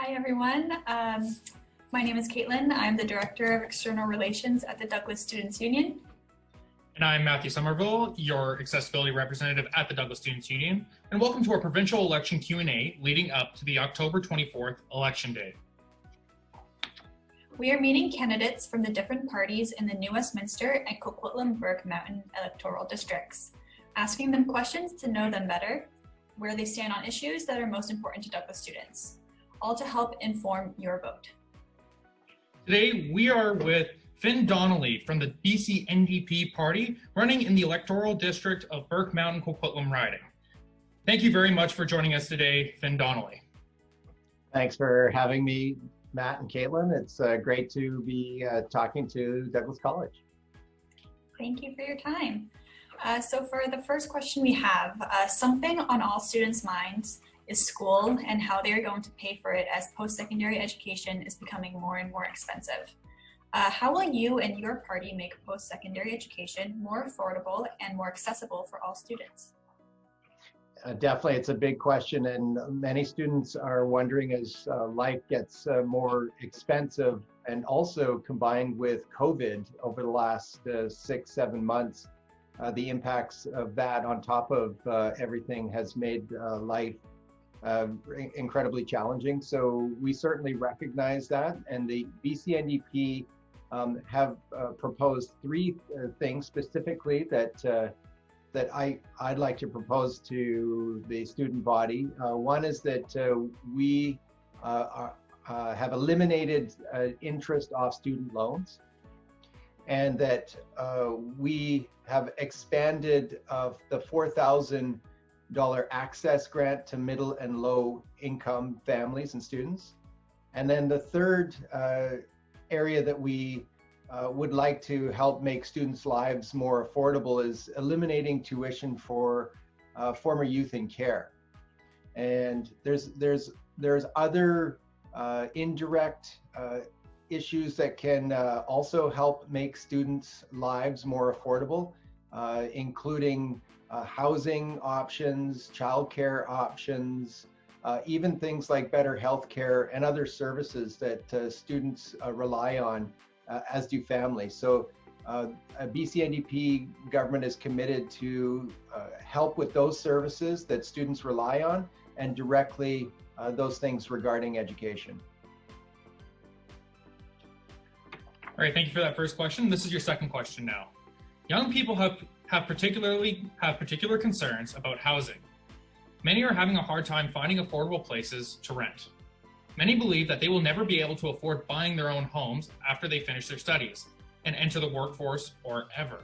Hi, everyone. My name is Caitlin. I'm the Director of External Relations at the Douglas Students Union. And I'm Matthew Somerville, your accessibility representative at the Douglas Students Union. And welcome to our provincial election Q&A leading up to the October 24th election day. We are meeting candidates from the different parties in the new Westminster and Coquitlam-Burke Mountain electoral districts, asking them questions to know them better, where they stand on issues that are most important to Douglas students, all to help inform your vote. Today, we are with Finn Donnelly from the BC NDP party, running in the electoral district of Burke Mountain Coquitlam riding. Thank you very much for joining us today, Finn Donnelly. Thanks for having me, Matt and Caitlin. It's great to be talking to Douglas College. Thank you for your time. So for the first question we have, something on all students' minds is school and how they are going to pay for it as post-secondary education is becoming more and more expensive. How will you and your party make post-secondary education more affordable and more accessible for all students? Definitely, it's a big question, and many students are wondering as life gets more expensive, and also combined with COVID over the last 6-7 months, the impacts of that on top of everything has made life incredibly challenging. So we certainly recognize that, and the BC NDP have proposed 3 things specifically that I'd like to propose to the student body. One is that we have eliminated interest off student loans, and that we have expanded the $4,000 access grant to middle and low income families and students. And then the third area that we would like to help make students' lives more affordable is eliminating tuition for former youth in care. And there's other indirect issues that can also help make students' lives more affordable, including housing options, childcare options, even things like better healthcare and other services that students rely on, as do families. So BC NDP government is committed to help with those services that students rely on, and directly those things regarding education. All right, thank you for that first question. This is your second question now. Young people have particular concerns about housing. Many are having a hard time finding affordable places to rent. Many believe that they will never be able to afford buying their own homes after they finish their studies and enter the workforce or ever.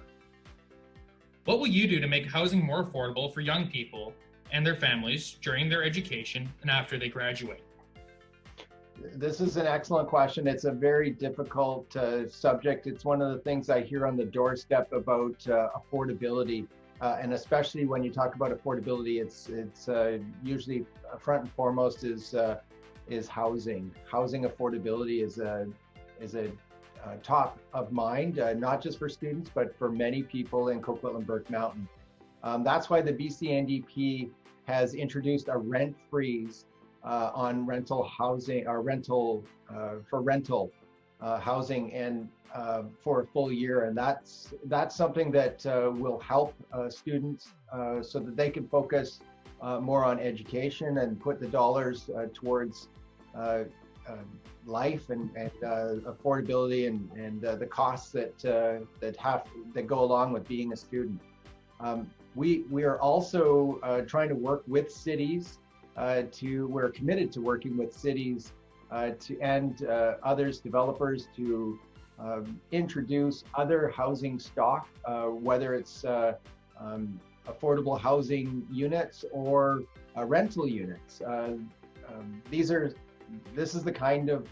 What will you do to make housing more affordable for young people and their families during their education and after they graduate? This is an excellent question. It's a very difficult subject. It's one of the things I hear on the doorstep about affordability. And especially when you talk about affordability, it's usually front and foremost is housing. Housing affordability is a top of mind, not just for students, but for many people in Coquitlam-Burke Mountain. That's why the BC NDP has introduced a rent freeze on rental housing, or rental housing, and for a full year. And that's something that will help students so that they can focus more on education and put the dollars towards life and affordability and the costs that go along with being a student. We are also trying to work with cities. We're committed to working with cities and others, developers, to introduce other housing stock, whether it's affordable housing units or rental units. This is the kind of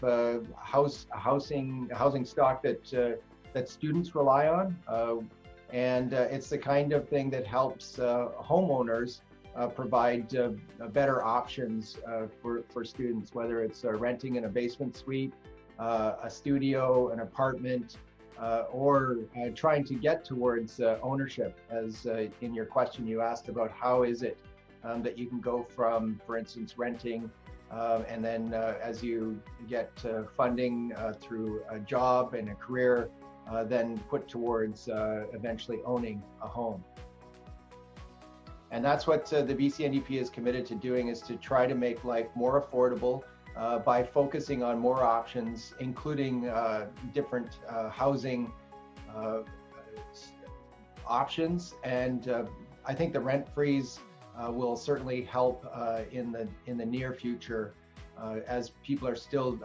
housing stock that students rely on, and it's the kind of thing that helps homeowners provide better options for students, whether it's renting in a basement suite, a studio, an apartment, or trying to get towards ownership. As in your question you asked about how is it that you can go from, for instance, renting And then as you get funding through a job and a career, then put towards eventually owning a home. And that's what the BC NDP is committed to doing, is to try to make life more affordable by focusing on more options, including different housing options. And I think the rent freeze will certainly help in the near future, as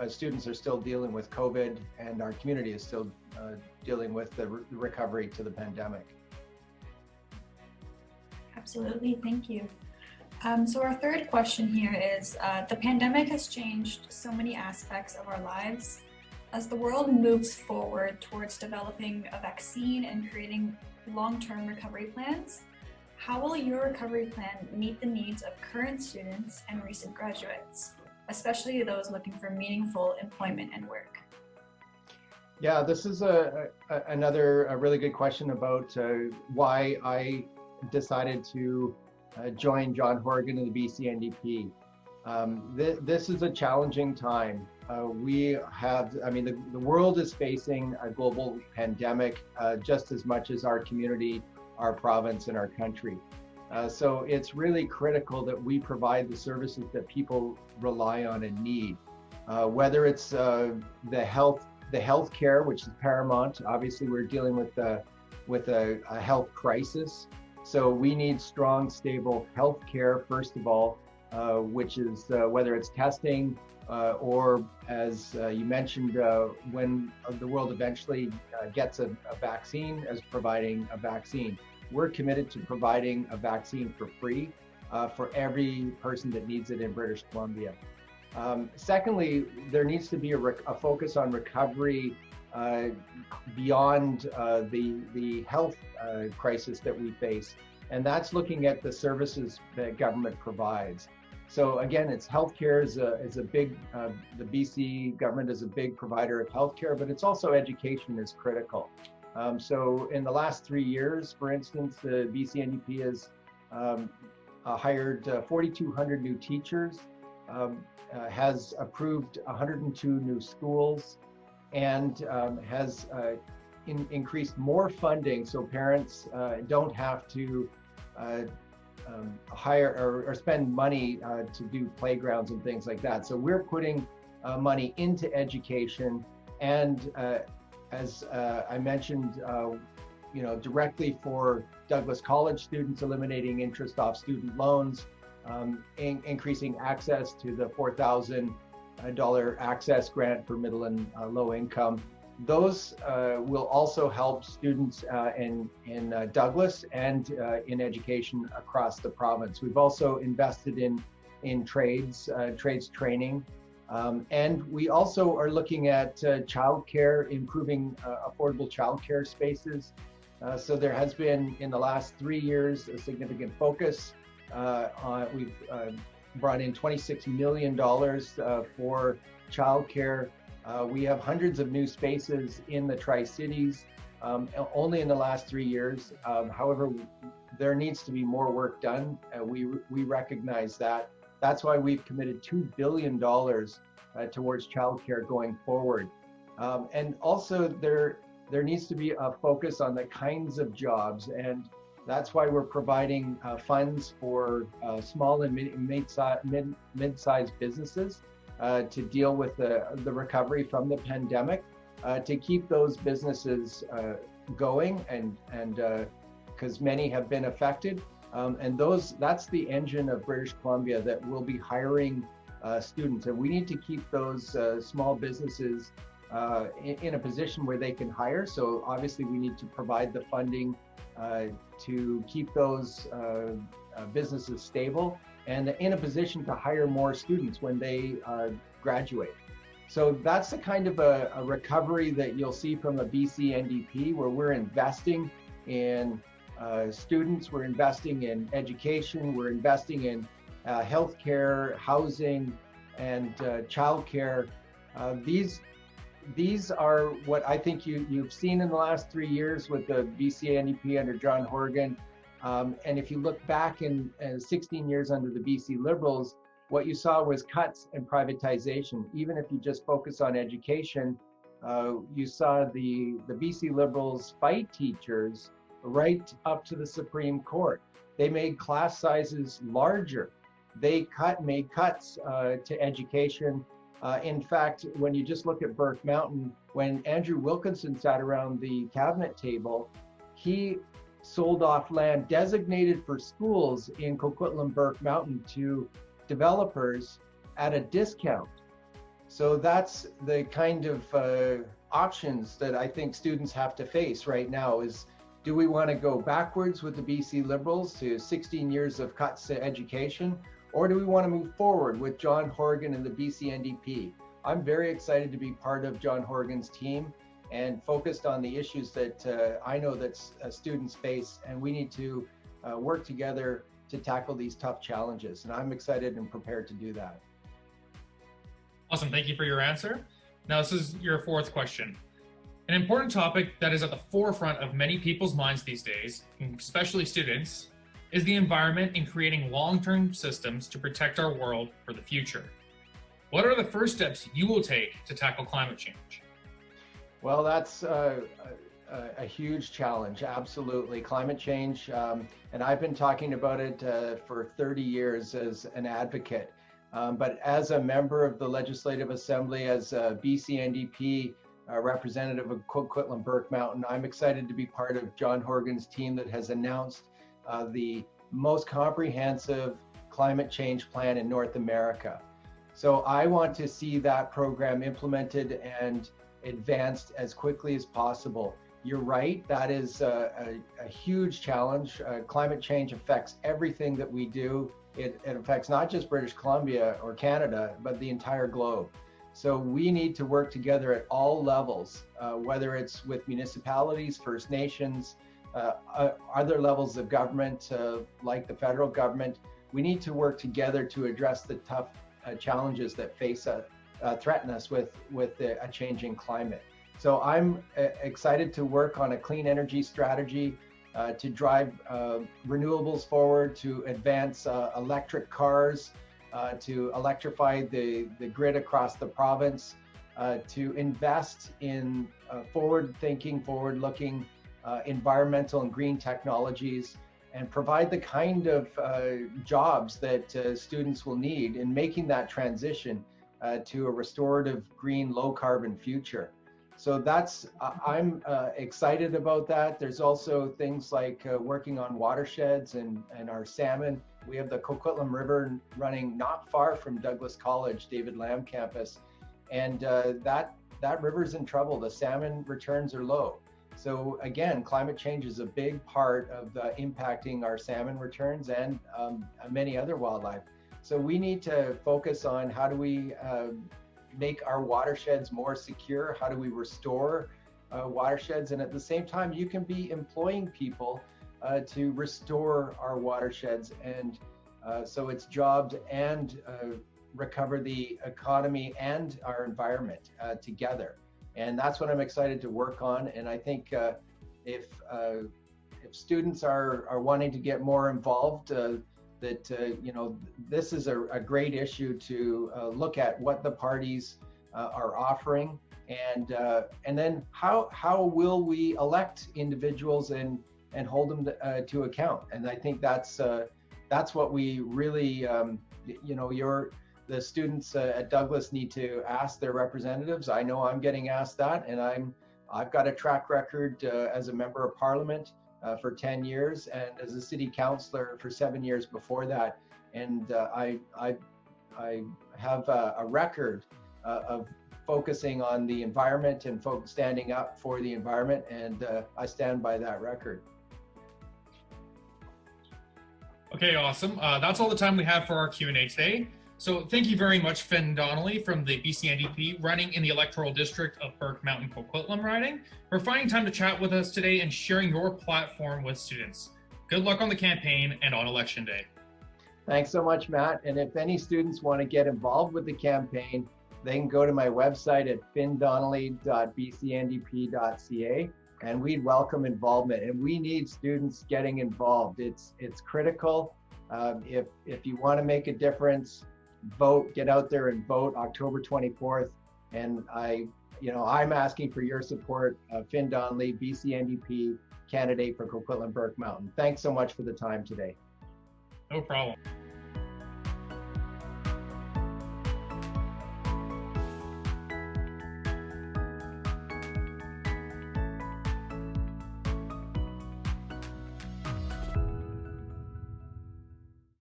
students are still dealing with COVID, and our community is still dealing with the recovery to the pandemic. Absolutely, thank you. So our third question here is, the pandemic has changed so many aspects of our lives. As the world moves forward towards developing a vaccine and creating long-term recovery plans, how will your recovery plan meet the needs of current students and recent graduates, especially those looking for meaningful employment and work? Yeah, this is another really good question about why I decided to join John Horgan and the BC NDP. This is a challenging time. The world is facing a global pandemic just as much as our community, our province, and our country. So it's really critical that we provide the services that people rely on and need. Whether it's the health care, which is paramount. Obviously, we're dealing with a health crisis. So we need strong, stable health care, first of all, which is whether it's testing or, as you mentioned, when the world eventually gets a vaccine, as providing a vaccine. We're committed to providing a vaccine for free for every person that needs it in British Columbia. Secondly, there needs to be a focus on recovery beyond the health crisis that we face, and that's looking at the services that government provides. So again, it's healthcare is a big, the BC government is a big provider of healthcare, but it's also education is critical. So in the last 3 years, for instance, the BC NDP has hired 4,200 new teachers, has approved 102 new schools, and has increased more funding so parents don't have to hire or spend money to do playgrounds and things like that. So we're putting money into education, and as I mentioned, directly for Douglas College students, eliminating interest off student loans, increasing access to the $4,000 access grant for middle and low income. Those will also help students in Douglas and in education across the province. We've also invested in trades training, and we also are looking at childcare, improving affordable childcare spaces. So there has been, in the last 3 years, a significant focus. We've brought in $26 million for childcare. We have hundreds of new spaces in the Tri-Cities, only in the last 3 years. However, there needs to be more work done. We recognize that. That's why we've committed $2 billion towards childcare going forward. And also there needs to be a focus on the kinds of jobs, and that's why we're providing funds for small and mid-sized businesses to deal with the recovery from the pandemic, to keep those businesses going, and because many have been affected, and that's the engine of British Columbia that will be hiring students, and we need to keep those small businesses in a position where they can hire. So obviously we need to provide the funding to keep those businesses stable and in a position to hire more students when they graduate. So that's the kind of a recovery that you'll see from a BC NDP, where we're investing in students, we're investing in education, we're investing in healthcare, housing, and childcare. These are what I think you've seen in the last 3 years with the BC NDP under John Horgan. And if you look back in 16 years under the BC Liberals, what you saw was cuts and privatization. Even if you just focus on education, you saw the BC Liberals fight teachers right up to the Supreme Court. They made class sizes larger. They made cuts to education. In fact, when you just look at Burke Mountain, when Andrew Wilkinson sat around the cabinet table, he sold off land designated for schools in Coquitlam-Burke Mountain to developers at a discount. So that's the kind of options that I think students have to face right now is, do we want to go backwards with the BC Liberals to 16 years of cuts to education? Or do we want to move forward with John Horgan and the BC NDP? I'm very excited to be part of John Horgan's team and focused on the issues that I know that students face, and we need to work together to tackle these tough challenges. And I'm excited and prepared to do that. Awesome, thank you for your answer. Now this is your fourth question. An important topic that is at the forefront of many people's minds these days, especially students, is the environment in creating long-term systems to protect our world for the future. What are the first steps you will take to tackle climate change? Well, that's a huge challenge, absolutely. Climate change, and I've been talking about it for 30 years as an advocate. But as a member of the Legislative Assembly, as a BC NDP representative of Coquitlam-Burke Mountain, I'm excited to be part of John Horgan's team that has announced the most comprehensive climate change plan in North America. So I want to see that program implemented and advanced as quickly as possible. You're right, that is a huge challenge. Climate change affects everything that we do. It affects not just British Columbia or Canada, but the entire globe. So we need to work together at all levels, whether it's with municipalities, First Nations, other levels of government, like the federal government. We need to work together to address the tough challenges that threaten us with a changing climate. So I'm excited to work on a clean energy strategy to drive renewables forward, to advance electric cars, to electrify the grid across the province, to invest in forward-thinking, forward-looking environmental and green technologies, and provide the kind of jobs that students will need in making that transition to a restorative, green, low-carbon future. So I'm excited about that. There's also things like working on watersheds and our salmon. We have the Coquitlam River running not far from Douglas College, David Lamb campus, and that river's in trouble. The salmon returns are low. So again, climate change is a big part of impacting our salmon returns and many other wildlife. So we need to focus on how do we make our watersheds more secure? How do we restore watersheds? And at the same time, you can be employing people to restore our watersheds. And so it's jobs and recover the economy and our environment together. And that's what I'm excited to work on. And I think if students are wanting to get more involved, this is a great issue to look at what the parties are offering, and then how will we elect individuals and hold them to account. And I think that's what we really the students at Douglas need to ask their representatives. I know I'm getting asked that, and I've got a track record as a member of Parliament for 10 years and as a city councillor for 7 years before that. And I have a record of focusing on the environment and standing up for the environment, and I stand by that record. Okay, awesome. That's all the time we have for our Q&A today. So thank you very much, Finn Donnelly from the BC NDP, running in the electoral district of Burke Mountain Coquitlam riding, for finding time to chat with us today and sharing your platform with students. Good luck on the campaign and on Election Day. Thanks so much, Matt. And if any students want to get involved with the campaign, they can go to my website at findonnelly.bcndp.ca, and we'd welcome involvement. And we need students getting involved. It's critical. If you want to make a difference, vote, get out there and vote October 24th. And I'm asking for your support, Finn Donnelly, BC NDP candidate for Coquitlam-Burke Mountain. Thanks so much for the time today. No problem.